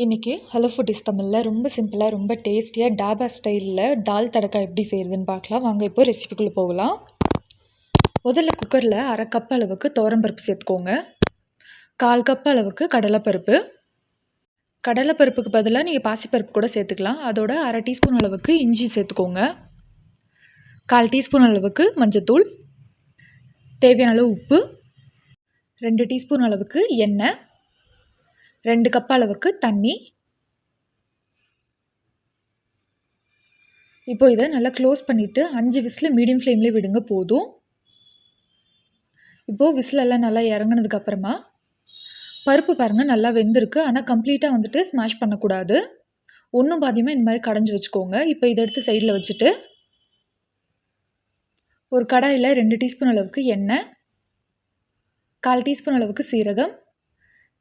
இன்றைக்கி hello foodies தமிழில் ரொம்ப சிம்பிளாக ரொம்ப டேஸ்டியாக டாபா ஸ்டைலில் தால் தடக்கா எப்படி செய்கிறதுன்னு பார்க்கலாம். வாங்க இப்போ ரெசிபிக்குள்ளே போகலாம். முதல்ல குக்கரில் 1/2 கப் அளவுக்கு துவரம்பருப்பு சேர்த்துக்கோங்க. 1/4 கப் அளவுக்கு கடலைப்பருப்புக்கு பதிலாக நீங்கள் பாசிப்பருப்பு கூட சேர்த்துக்கலாம். அதோட 1/2 டீஸ்பூன் அளவுக்கு இஞ்சி சேர்த்துக்கோங்க. 1/4 டீஸ்பூன் அளவுக்கு மஞ்சத்தூள், தேவையான அளவு உப்பு, 2 டீஸ்பூன் அளவுக்கு எண்ணெய், 2 கப் அளவுக்கு தண்ணி. இப்போ இதை நல்லா க்ளோஸ் பண்ணிவிட்டு 5 விசில் மீடியம் ஃப்ளேம்லேயே விடுங்க போதும். இப்போது விசிலெல்லாம் நல்லா இறங்கினதுக்கப்புறமா பருப்பு பாருங்கள் நல்லா வெந்திருக்கு. ஆனால் கம்ப்ளீட்டாக வந்துட்டு ஸ்மாஷ் பண்ணக்கூடாது. ஒன்றும் பாதியமாக இந்த மாதிரி கடைஞ்சி வச்சுக்கோங்க. இப்போ இதை எடுத்து சைடில் வச்சுட்டு ஒரு கடாயில் 2 டீஸ்பூன் அளவுக்கு எண்ணெய், 1/4 டீஸ்பூன் அளவுக்கு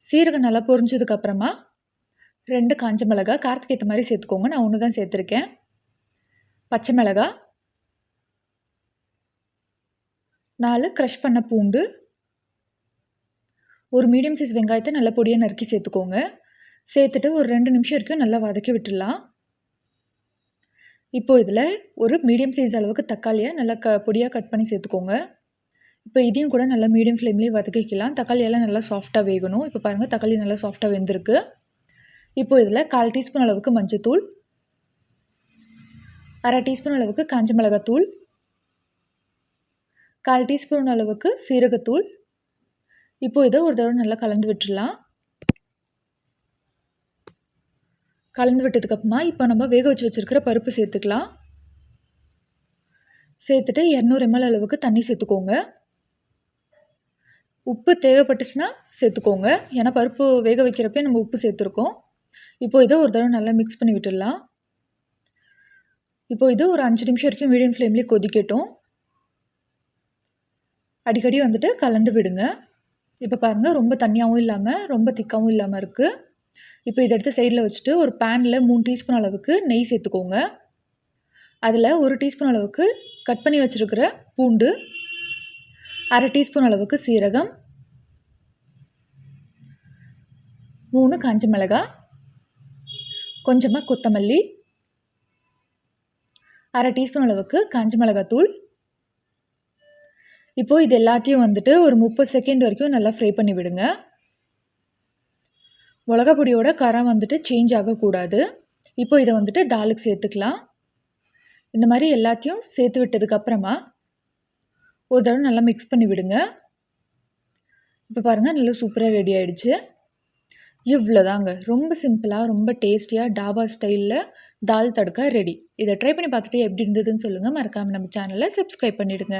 சீரகம் நல்லா பொரிஞ்சதுக்கப்புறமா 2 காஞ்ச மிளகாய், காரத்துக்கு ஏற்ற மாதிரி சேர்த்துக்கோங்க. நான் 1 தான் சேர்த்துருக்கேன். பச்சை மிளகாய், 4 க்ரஷ் பண்ண பூண்டு, ஒரு மீடியம் சைஸ் வெங்காயத்தை நல்லா பொடியாக நறுக்கி சேர்த்துக்கோங்க. சேர்த்துட்டு ஒரு 2 நிமிஷம் வரைக்கும் நல்லா வதக்கி விட்டுடலாம். இப்போது இதில் ஒரு மீடியம் சைஸ் அளவுக்கு தக்காளியை நல்லா பொடியாக கட் பண்ணி சேர்த்துக்கோங்க. இப்போ இதையும் கூட நல்லா மீடியம் ஃப்ளேம்லேயே வதக்கிக்கலாம். தக்காளியெல்லாம் நல்லா சாஃப்டாக வேகணும். இப்போ பாருங்கள் தக்காளி நல்லா சாஃப்டாக வெந்திருக்கு. இப்போ இதில் 1/4 டீஸ்பூன் அளவுக்கு மஞ்சத்தூள், 1/2 டீஸ்பூன் அளவுக்கு காஞ்ச மிளகாத்தூள், 1/4 டீஸ்பூன் அளவுக்கு சீரகத்தூள். இப்போது இதை ஒரு தடவை நல்லா கலந்து விட்டுடலாம். கலந்து விட்டதுக்கப்புறமா இப்போ நம்ம வேக வச்சு வச்சுருக்கிற பருப்பு சேர்த்துக்கலாம். சேர்த்துட்டு 200 ml அளவுக்கு தண்ணி சேர்த்துக்கோங்க. உப்பு தேவைப்பட்டுச்சுன்னா சேர்த்துக்கோங்க. ஏன்னா பருப்பு வேக வைக்கிறப்பே நம்ம உப்பு சேர்த்துருக்கோம். இப்போது இதை ஒரு தடவை நல்லா மிக்ஸ் பண்ணி விட்டுடலாம். இப்போது இது ஒரு 5 நிமிஷம் வரைக்கும் மீடியம் ஃப்ளேம்லேயே கொதிக்கட்டும். அடிக்கடி வந்துட்டு கலந்து விடுங்க. இப்போ பாருங்கள் ரொம்ப தண்ணியாகவும் இல்லாமல் ரொம்ப திக்காகவும் இல்லாமல் இருக்குது. இப்போ இதை எடுத்து சைடில் வச்சுட்டு ஒரு பேனில் 3 டீஸ்பூன் அளவுக்கு நெய் சேர்த்துக்கோங்க. அதில் 1 டீஸ்பூன் அளவுக்கு கட் பண்ணி வச்சுருக்கிற பூண்டு, 1/2 டீஸ்பூன் அளவுக்கு சீரகம், 3 காஞ்ச மிளகாய், கொஞ்சமாக கொத்தமல்லி, 1/2 டீஸ்பூன் அளவுக்கு காஞ்ச மிளகாத்தூள். இப்போது இது எல்லாத்தையும் வந்துட்டு ஒரு 30 செகண்ட் வரைக்கும் நல்லா ஃப்ரை பண்ணி விடுங்க. மிளகா பொடியோட கரம் வந்துட்டு சேஞ்ச் ஆகக்கூடாது. இப்போ இதை வந்துட்டு தாலுக்கு சேர்த்துக்கலாம். இந்த மாதிரி எல்லாத்தையும் சேர்த்து விட்டதுக்கப்புறமா ஒரு தடவை நல்லா மிக்ஸ் பண்ணி விடுங்க. இப்போ பாருங்கள் நல்லா சூப்பராக ரெடி ஆகிடுச்சு. இவ்வளோதாங்க, ரொம்ப சிம்பிளாக ரொம்ப டேஸ்டியாக டாபா ஸ்டைலில் தால் தடக்கா ரெடி. இதை ட்ரை பண்ணி பார்த்துட்டு எப்படி இருந்ததுன்னு சொல்லுங்கள். மறக்காமல் நம்ம சேனலை சப்ஸ்கிரைப் பண்ணிவிடுங்க.